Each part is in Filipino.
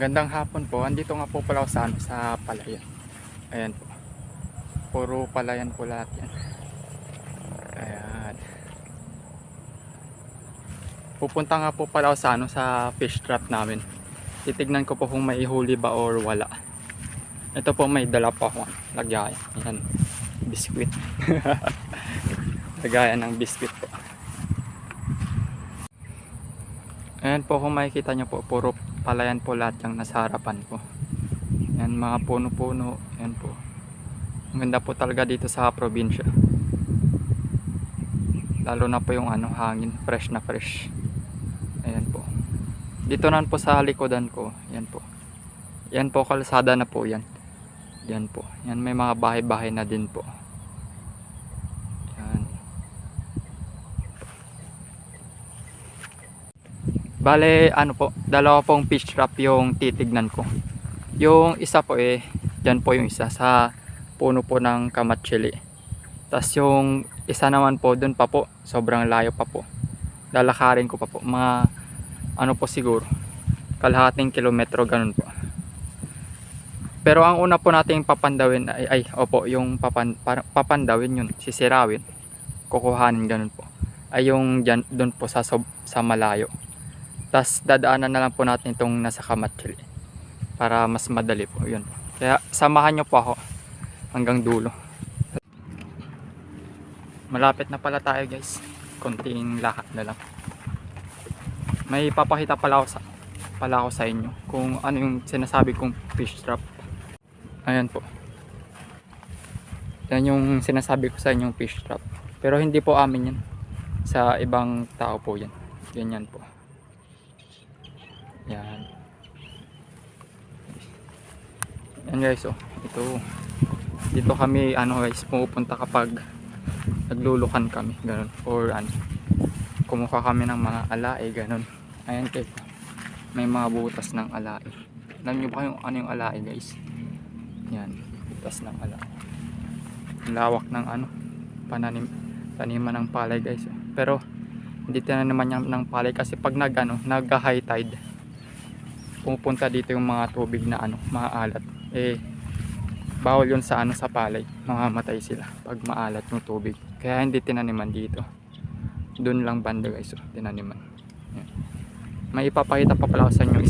Gandang hapon po. Andito nga po pala ako sa palayan. Ayan po. Puro palayan po lahat yan. Ayan. Pupunta nga po pala ako sa fish trap namin. Titignan ko po kung may huli ba or wala. Ito po, may dala pa ako. Lagayan. Ayan. Biskwit. Lagayan ng biskwit po. Ayan po, kung makikita nyo po, puro palayan po lahat yung nasa harapan ko. Ayan, mga puno-puno. Ayan po. Ang ganda po talaga dito sa probinsya. Lalo na po yung hangin, fresh na fresh. Ayan po. Dito na po sa likodan ko. Ayan po. Yan po, kalsada na po yan. Yan po. Yan, may mga bahay-bahay na din po. Yan. Bale, po, dalawa pong fish trap yung titignan ko. Yung isa po dyan po yung isa sa puno po ng kamatsili. Tapos yung isa naman po dun pa po, sobrang layo pa po. Lalakarin ko pa po, mga po siguro, kalahating kilometro ganun po. Pero ang una po nating papandawin opo, yung papandawin yun, sisirawin, kukuhanin ganun po. Ay yung dyan, dun po sa malayo. Tapos dadaanan na lang po natin itong nasa kamatsili para mas madali po yun. Kaya samahan nyo po ako hanggang dulo. Malapit na pala tayo guys, konting lakad na lang. May papakita pala ako sa inyo kung ano yung sinasabi kong fish trap. Ayan po, yan yung sinasabi ko sa inyong fish trap, pero hindi po amin yan, sa ibang tao po yan. Ganyan po. Yan. Yan guys, ito dito kami guys pumupunta kapag naglulukan kami ganun, or kumuha kami ng mga alae ganun. Ayan kayo, may mga butas ng alae. Alam nyo ba yung yung alae guys? Yan, butas ng alae. Lawak ng taniman ng palay guys. Pero hindi tinaniman yan ng palay kasi pag nag high tide, pumupunta dito yung mga tubig na maalat. Bawal yun sa sa palay, mamamatay sila pag maalat yung tubig. Kaya hindi tinaniman dito. Doon lang banda guys, tinaniman. Yan. May ipapakita pa pala sa inyo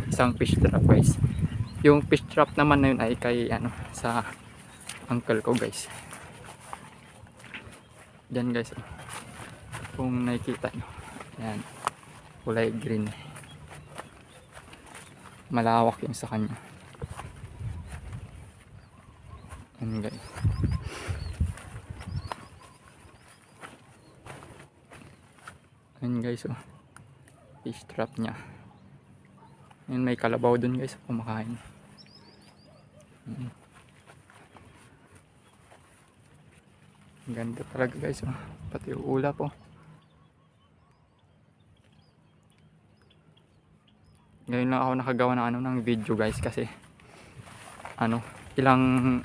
isang fish trap guys. Yung fish trap naman na yun ay kay sa uncle ko guys. Diyan guys, kung nakikita nyo, yan, kulay green, malawak yung sa kanya. Yan guys. Yan guys, fish trap nya. Yan, may kalabaw dun guys, kumakain. Ganda talaga guys, pati yung ulap po. Ngayon lang ako nakagawa ng video guys kasi ilang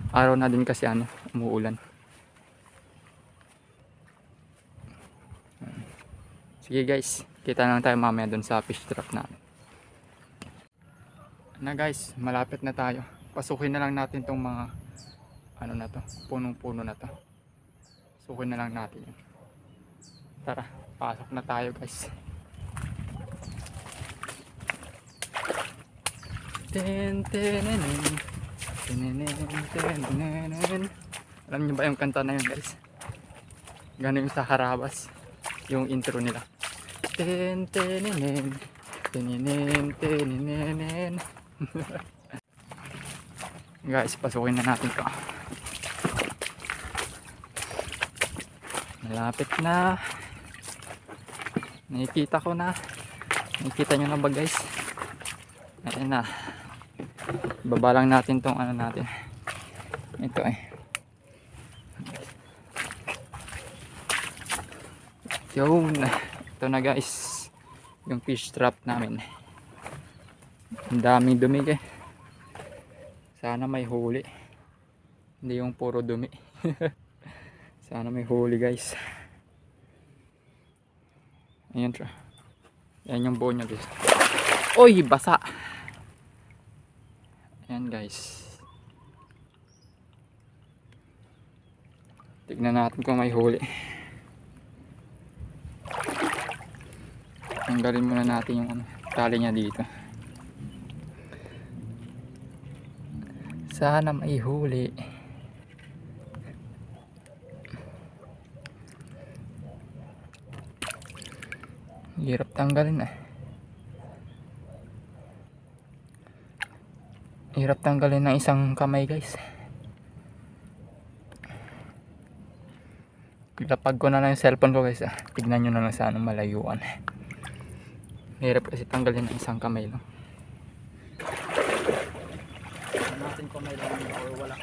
araw na din kasi umuulan. Sige guys, kita lang tayo mamaya dun sa fish trap namin. Guys, malapit na tayo. Pasukin na lang natin tong mga na to, punong-puno na to. Pasukin na lang natin yun. Tara, pasok na tayo guys. Alam niyo ba yung kanta na yun guys? Gano'n yung sa Harabas, yung intro nila. Guys, pasukin na natin to. Malapit na. Nakikita ko na. Nakikita nyo na ba guys? Ayan na. Baba lang natin tong natin. Ito yun. Ito na guys, yung fish trap namin. Ang daming dumi sana may huli, hindi yung puro dumi. Sana may huli guys. Ayan siya. Yan yung buo niya guys. Oy, basa. Ayan guys. Tignan natin kung may huli. Tanggalin muna natin yung tali niya dito. Sana may huli. Hirap tanggalin Hirap tanggalin ng isang kamay guys. Lapag ko na lang yung cellphone ko guys. Tignan nyo na lang sa anong malayuan. Hirap kasi tanggalin ng isang kamay lang. Tignan natin kung may laman or wala.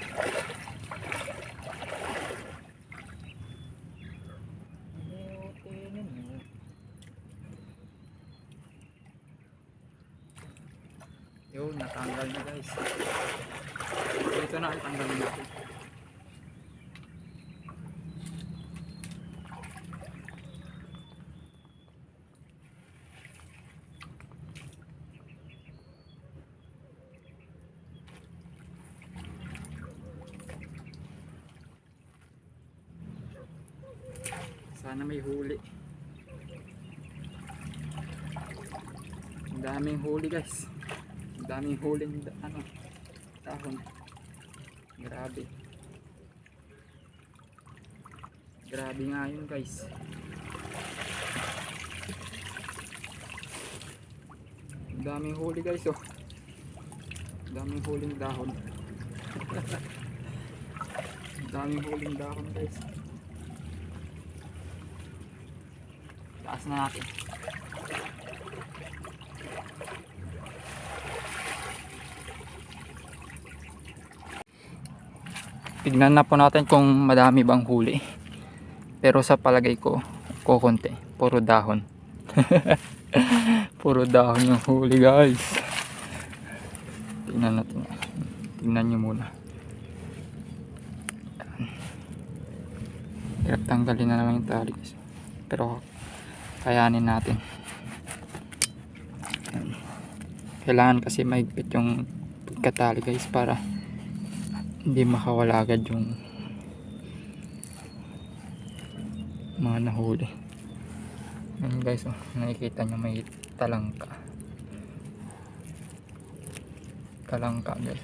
Yun, natanggal na guys. Dito na tanggalin natin. Sana may huli. Ang daming huli guys. Ang daming huling dahon. Grabe. Grabe nga yun guys. Ang daming huli guys oh. Ang daming huling dahon. Ang daming huling dahon guys. Taas na natin. Tignan na po natin kung madami bang huli. Pero sa palagay ko, kukunti. Puro dahon. Puro dahon yung huli guys. Tignan natin. Tignan nyo muna. Hirap tanggalin na naman yung tali guys. Pero kayanin natin. Kailangan kasi maigpit yung pagkatali guys para hindi makawala agad yung mga nahuli. Ayan guys oh, nakikita nyo may talangka. Talangka guys.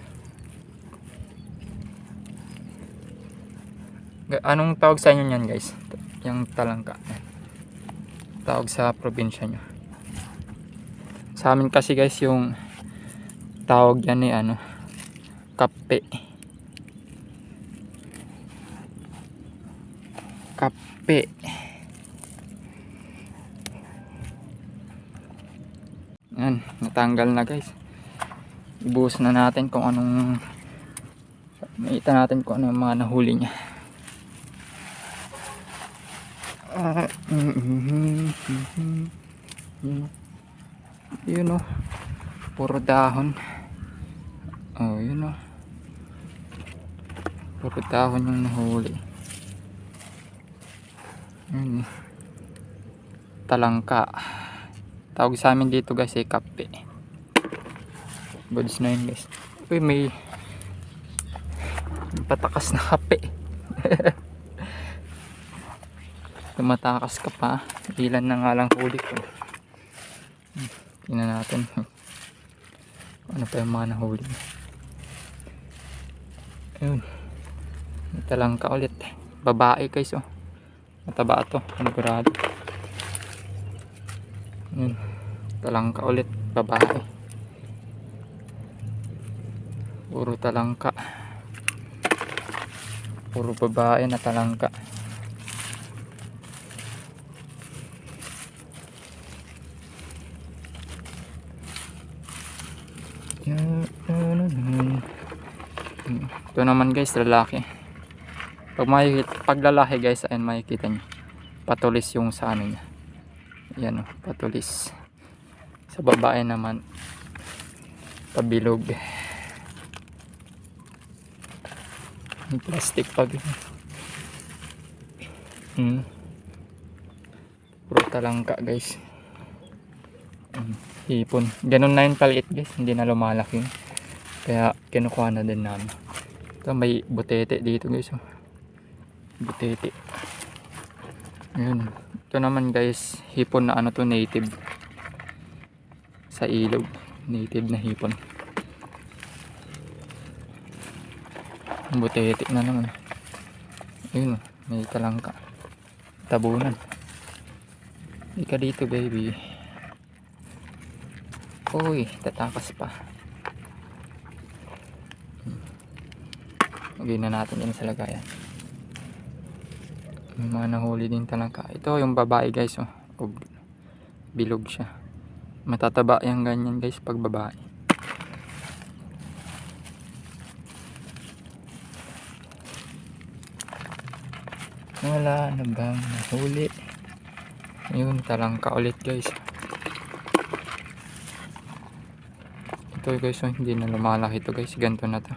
Anong tawag sa inyo nyan guys? Yung talangka. Tawag sa probinsya nyo. Sa amin kasi guys yung tawag yan ni kape. Kape. Yan, natanggal na guys. Ibuhos na natin kung anong makita natin kung ano yung mga nahuli niya. Yun oh, puro dahon. Oh, yun oh, puro dahon yung nahuli. Talangka. Tawag sa amin dito guys ay kape. Goods na yun guys. Uy, may patakas na kape. Tumatakas ka pa. Ilan na nga lang huli ko. Tingnan natin. Ano pa yung mga nahuli. Ayun. May talangka ulit. Babae guys oh. Mataba ito. Panigurado. Ayun. Talangka ulit. Babae. Puro talangka. Puro babae na talangka. Ito naman guys, lalaki. Pag lalaki guys, ayan makikita nyo. Patulis yung sa ano niya. Yan oh, patulis. Sa babae naman, pabilog. Yung plastic pag. Puro talangka guys. hipon. Ganun na yun paliit guys, hindi na lumalaki yun. Kaya kinukuha na din namin. Ito may butete dito guys. Oh. Butete. Yun. Ito naman guys, hipon na ano to, native. Sa ilog. Native na hipon. Butete na naman. Yun, may talangka. Tabunan. Ika dito baby. Uy, tatakas pa. Lagyan na natin yan sa lagayan. May mga nahuli din talangka. Ito yung babae guys. Oh. Bilog siya. Matataba yung ganyan guys pag babae. Wala na bang nahuli? Ayun, talangka ulit guys. Ito guys, oh, hindi na lumalaki to guys. Ganto na to.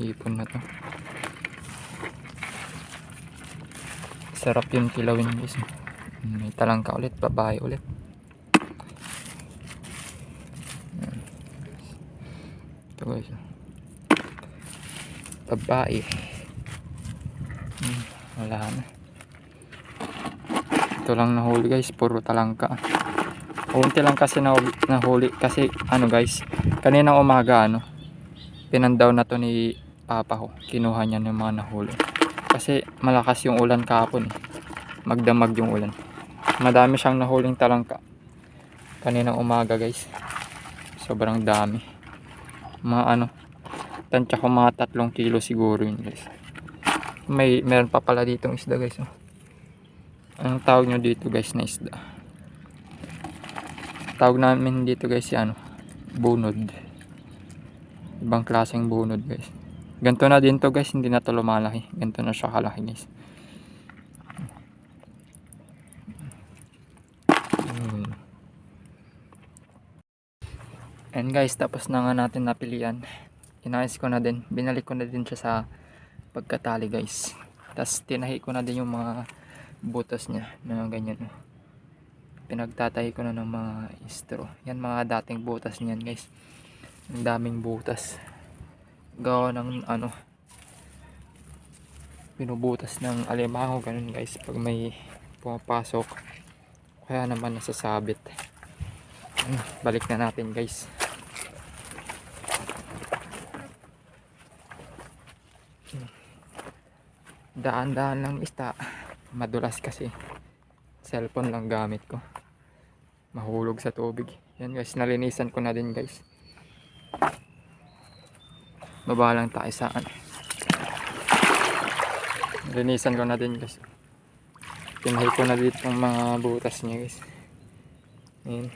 Ipon na to. Sarap yung kilawin guys. May talangka ulit, babae ulit. Ito guys. Babae. Wala na. Ito lang nahuli guys, puro talangka. Unti lang kasi nahuli kasi ano guys, kaninang umaga ano, pinandaw na to ni papa ko. Kinuha niya ng mga nahuli. Kasi malakas yung ulan kahapon. Magdamag yung ulan. Madami siyang nahuling talangka. Kaninang umaga guys. Sobrang dami. Mga ano, tansya ko mga 3 kilo siguro yun guys. Meron pa pala ditong isda guys. Oh. Anong tawag nyo dito guys na isda? Tawag namin dito guys si ano, bunod. Ibang klaseng bunod guys. Ganto na din to guys, hindi na to lumalaki. Ganto na siya kalaki guys. And guys, tapos na nga natin napilian. Inayos ko na din, binalik ko na din siya sa pagkatali guys. Tapos tinahi ko na din yung mga butas niya na ganyan. Pinagtatahi ko na ng mga straw. Yan mga dating butas niyan guys. Ang daming butas. Gawa ng ano, pinubutas ng alimango ganun guys pag may pumapasok. Kaya naman nasasabit. Balik na natin guys. Daan-daan lang isda. Madulas kasi. Cellphone lang gamit ko. Mahulog sa tubig. Yan guys, nalinisan ko na din guys. Baba lang tayo saan. Nalinisan ko na din guys. Pinahi ko na dito ang mga butas niya guys. Ayan.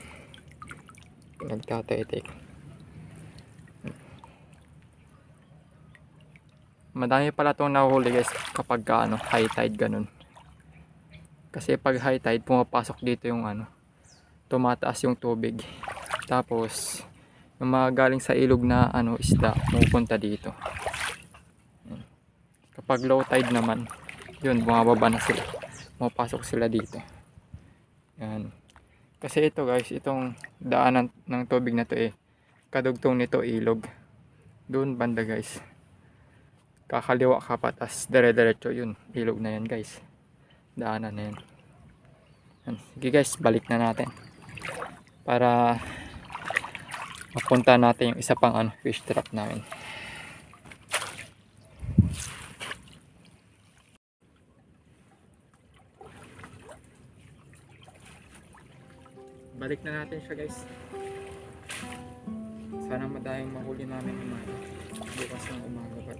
Nagtatay-tay. Madami pala itong nahuli guys kapag ano, high tide ganun. Kasi pag high tide pumapasok dito yung ano, tumataas yung tubig. Tapos yung mga galing sa ilog na ano, isda pupunta dito. Kapag low tide naman, yun bumababa na sila. Pumapasok sila dito. Yan. Kasi ito guys, itong daanan ng tubig na to kadugtong nito ilog. Doon banda guys. Kakaliwa ka pa, tas dire-diretso yun, ilog na yan guys, daanan na yan. Sige guys, balik na natin para mapunta natin yung isa pang ano, fish trap namin. Balik na natin siya guys. Sana madayang mahuli namin umaga, bukas ng umaga pa.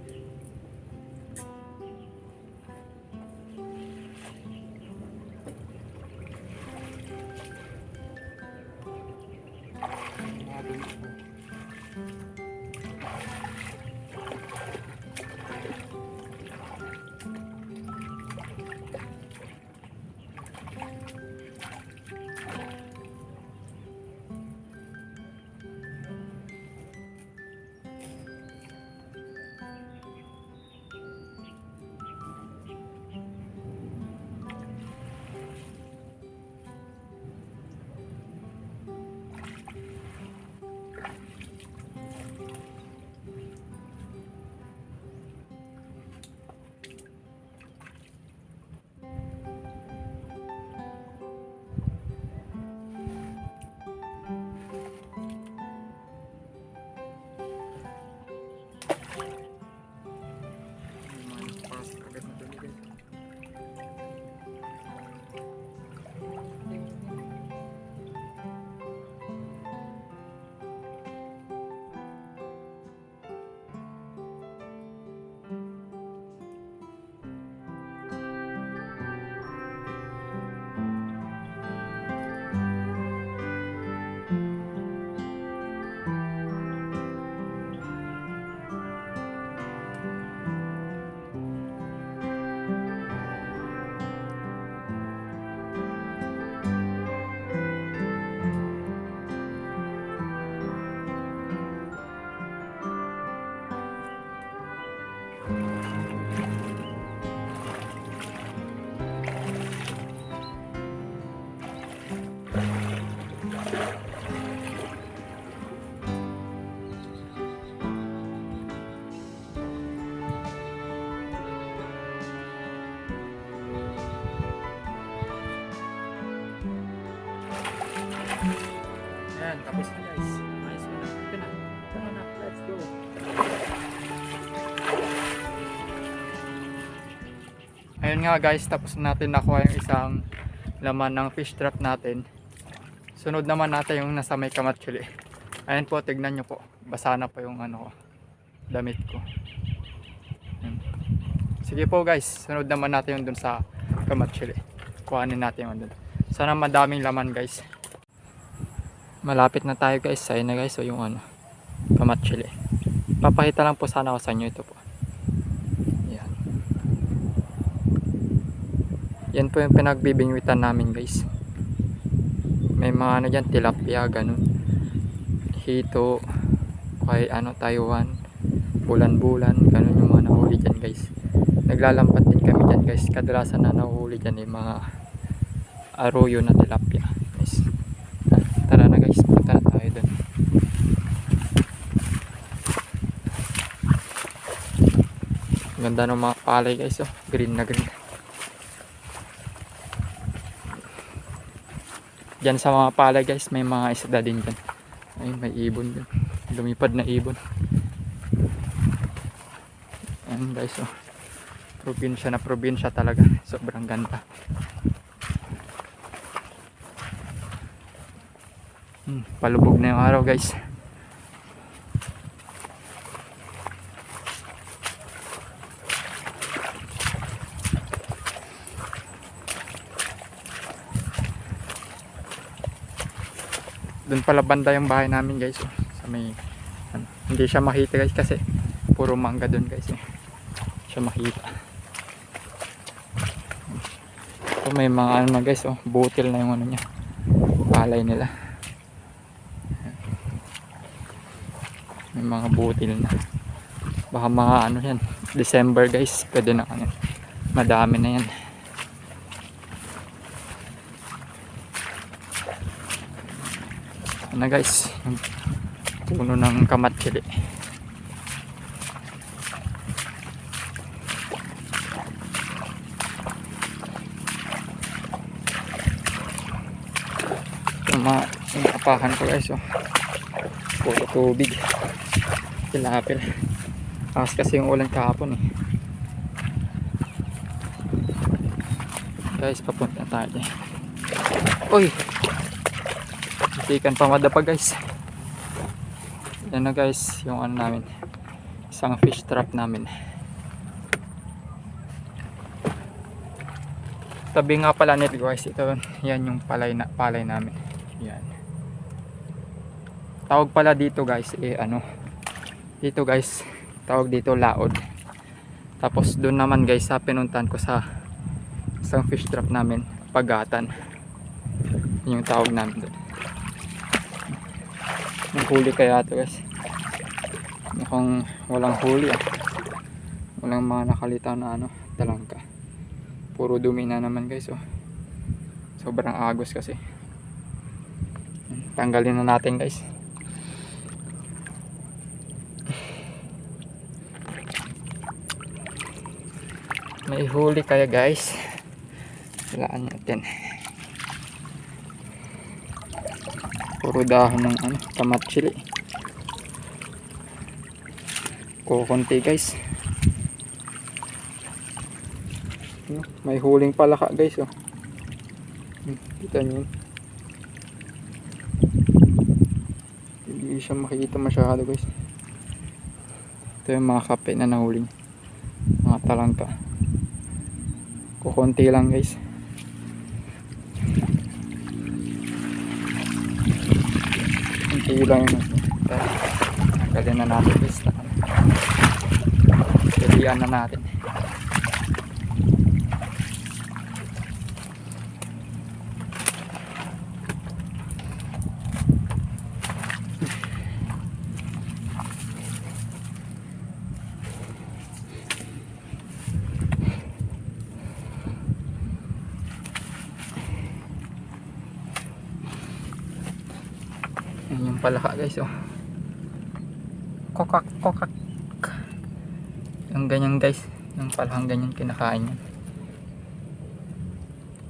Yan, tapos na guys. Ayos mo na. Ito na. Tara na, let's go. Ayun nga guys, tapos natin nakuha yung isang laman ng fish trap natin. Sunod naman natin yung nasa may Kamatsili. Ayun po, tignan nyo po. Basa na po yung ano ko, damit ko. Ayun. Sige po guys, sunod naman natin yung dun sa Kamatsili. Kuhanin natin yung dun. Sana madaming laman guys. Malapit na tayo guys. Ayun na guys, so yung ano, Kamatsili. Papakita lang po sana ako sa inyo ito po. Yan. Yan po yung pinagbibingwitan namin guys. May mga ano dyan, tilapia, ganun. Hito, kay ano, Taiwan, bulan-bulan, ganun yung mga nahuli dyan guys. Naglalampat din kami dyan guys. Kadalasan na nahuli dyan yung mga arroyo na tilapia guys. Tara na guys, punta na tayo dun. Ganda ng mga palay guys, oh. Green na green. Diyan sa mga palay guys, may mga isda din dyan. Ay, may ibon din. Lumipad na ibon. Ayan guys, oh. Probinsya na probinsya talaga. Sobrang ganda. Palubog na yung araw guys. Doon pala banda yung bahay namin guys, oh. Sa may ano, hindi siya makita guys kasi puro mangga doon guys, eh. Siya makita. So may mga ano na guys, oh, butil na yung ano niya, palay nila. May mga butil na. Baka mga ano yan, December guys, pwede na ano, madami na yan. Na guys, yung puno ng Kamatsili. Yung apakan ko guys, oh. Puro tubig, tilapil. Kasi yung ulan kahapon, eh. Guys, papunta tayo. Uy, ikan pa madapa guys. Yan na guys, yung ano namin, isang fish trap namin. Tabi nga pala nito guys, ito yan yung palay namin. Yan. Tawag pala dito guys, ano, dito guys, tawag dito laod. Tapos doon naman guys sa pinuntan ko sa isang fish trap namin, pagatan. Yun yung tawag namin doon. Huli kaya ito guys. Mukhang walang huli, ah. Walang mga nakalitaw na ano, talangka. Puro dumi na naman guys, oh. Sobrang agos kasi. Tanggalin na natin guys. May huli kaya guys. Walaan natin. Puro dahon ng ano, Kamatsili. Kukunti guys. May huling palaka guys, oh. Kita nyo. Hindi siya makikita masyado guys. Ito yung mga kape na nahuling, mga talangka. Kukunti lang guys. Kunti lang yun. Tanggalin na natin guys. Pilihan na natin. Yan yung palaka guys, oh. Kokak kokak. Yung ganyan guys, yung palakang ganyan kinakain yan.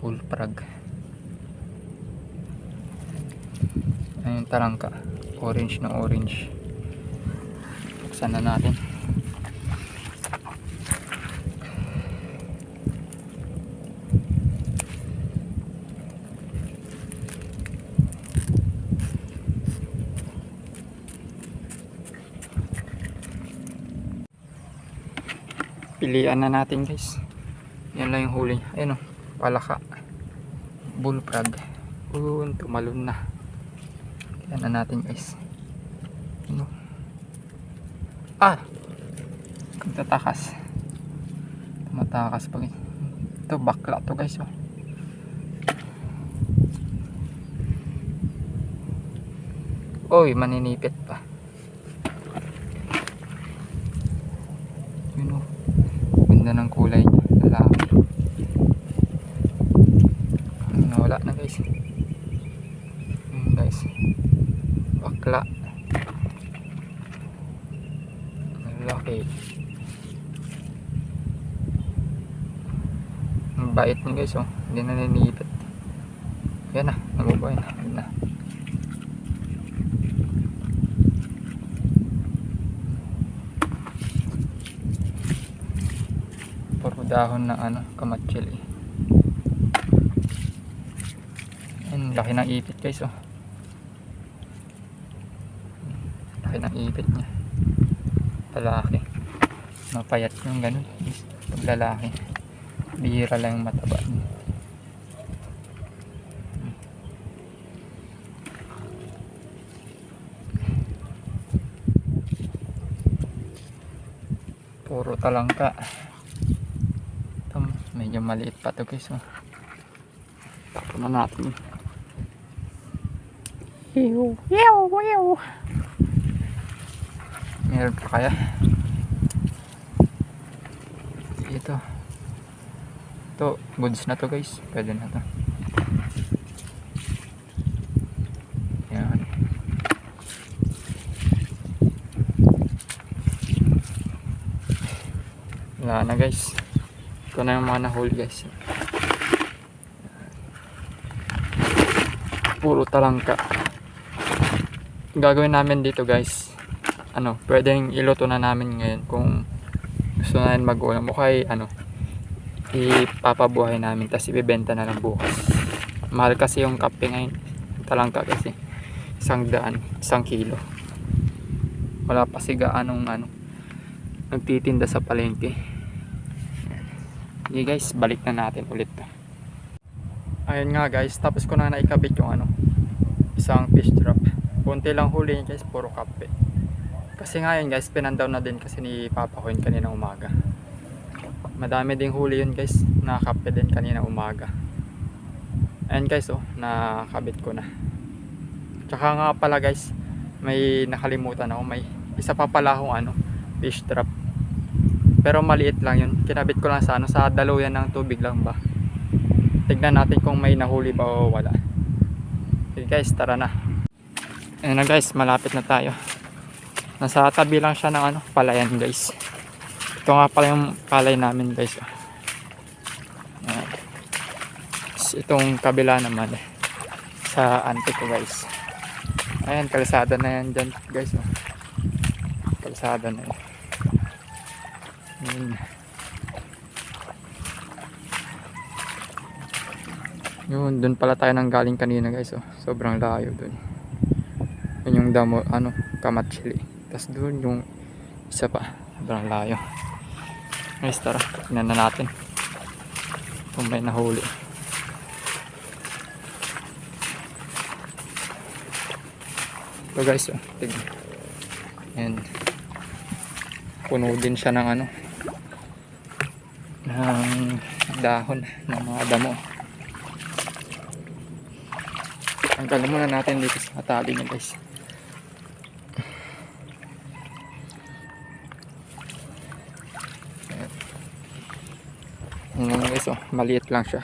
Bullfrog. Ayun, talangka. Orange na orange. Buksan na natin. Pilian na natin guys. Yan lang yung huli. Ayun o, palaka, bullfrog. Tumalon na. Yan na natin guys. Ano? Tatakas. Tumatakas pa guys. Ito bakla to guys oh. Oy, maninipit pa. Yun oh. Ganda ng kulay niya. Lalaki. Wala na guys. Yun guys. Bakla. Lalaki. Ang bait niya guys oh. Hindi na naninipit. Yan na. Nabubuhay na. Yan na. Puro dahon na ano, kamatsili. Yan, laki ng ipit guys oh. Laki ng ipit niya. Lalaki. Mapayat yung ganun. Pag lalaki. Bihira lang yung mataba niya. Puro talangka. Ito, medyo maliit pa to guys oh. Tapon na natin. Meron pa kaya? Ito goods na to guys. Pwede na to. Yan. Wala na guys. Ito na yung mga nahuli guys. Puro talangka. Gagawin namin dito guys, ano, pwedeng iluto na namin ngayon kung gusto namin mag-ulam o kay ano, ipapabuhay namin tapos ibibenta na lang bukas. Mahal kasi yung kape ngayon, talangka kasi 100, 1 kilo. Wala pa siga anong ano, nagtitinda sa palengke. Okay guys, balik na natin ulit. Ayun nga guys, tapos ko na naikabit yung ano, isang fish trap. Kunti lang huli niya guys, puro kape. Kasi ngayon guys, pinandaw na din kasi ni Papa ko yun kanina umaga. Madami ding huli yun guys, nakape din kanina umaga. Ayun guys oh, nakabit ko na. Tsaka nga pala guys, may nakalimutan ako, may isa pa pala akong ano, fish trap. Pero maliit lang yun, kinabit ko lang sa ano, sa daluyan ng tubig lang ba. Tignan natin kung may nahuli ba o wala. Okay guys, tara na. Ayun na guys, malapit na tayo. Nasa tabi lang siya ng ano, palayan guys. Ito nga pala yung palay namin guys. Ayan. Itong kabila naman sa ante ko guys. Ayan, kalsada na yan dyan guys. Kalsada na yan. Ayan. Yun, dun pala tayo nang galing kanina guys. Sobrang layo dun. Yun yung damo, ano, kamatsili. Tapos dun yung isa pa, sobrang layo. Guys, tara, tingnan na natin kung may nahuli. So guys, tignan. Ayan. Puno din siya ng ano, ng dahon ng mga damo. Tanggalin muna natin dito sa tali niya guys. Ayan guys, maliit lang siya.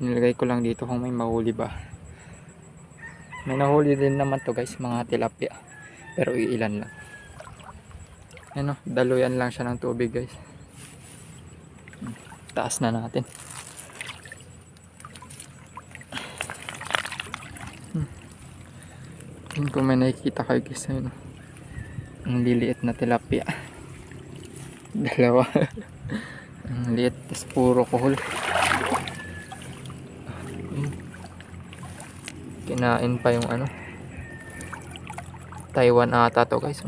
Nilagay ko lang dito kung may mahuli ba. May nahuli din naman to guys, mga tilapia. Pero iilan lang. Ayan daluyan lang siya ng tubig guys. Taas na natin. Yun, kung may nakikita kayo guys, ayun, ang liliit na tilapia. Dalawa. Ang liit, tas puro kuhol. Yun. Kinain pa yung ano, Taiwan ata to guys.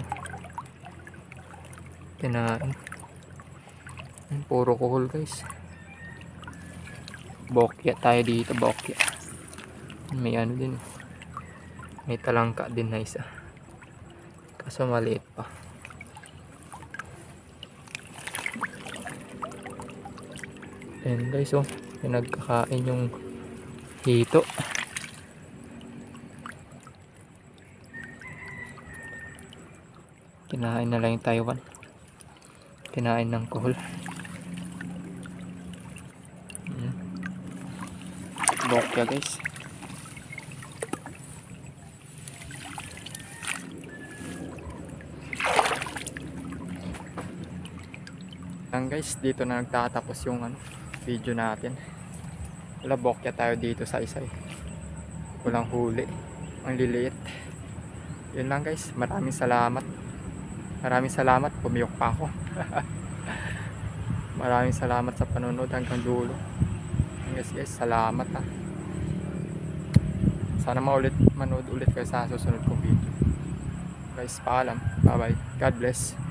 Kinain. Yun, puro kuhol guys. Bokya tayo dito, bokya. May ano din, may talangka din na isa, kaso maliit pa. Ayan guys, oh, pinagkakain yung hito. Kinain na lang yung Taiwan, kinain ng kuhol. Bokya guys. Lang guys, dito na nagtatapos yung video natin. Wala, bokya tayo dito sa isa, walang huli, ang liliit. Yun lang guys, maraming salamat. Maraming salamat, pumiyok pa ako. Maraming salamat sa panonood hanggang dulo. Guys, salamat ha. Sana manood ulit kayo sa susunod kong video. Guys, paalam. Bye bye. God bless.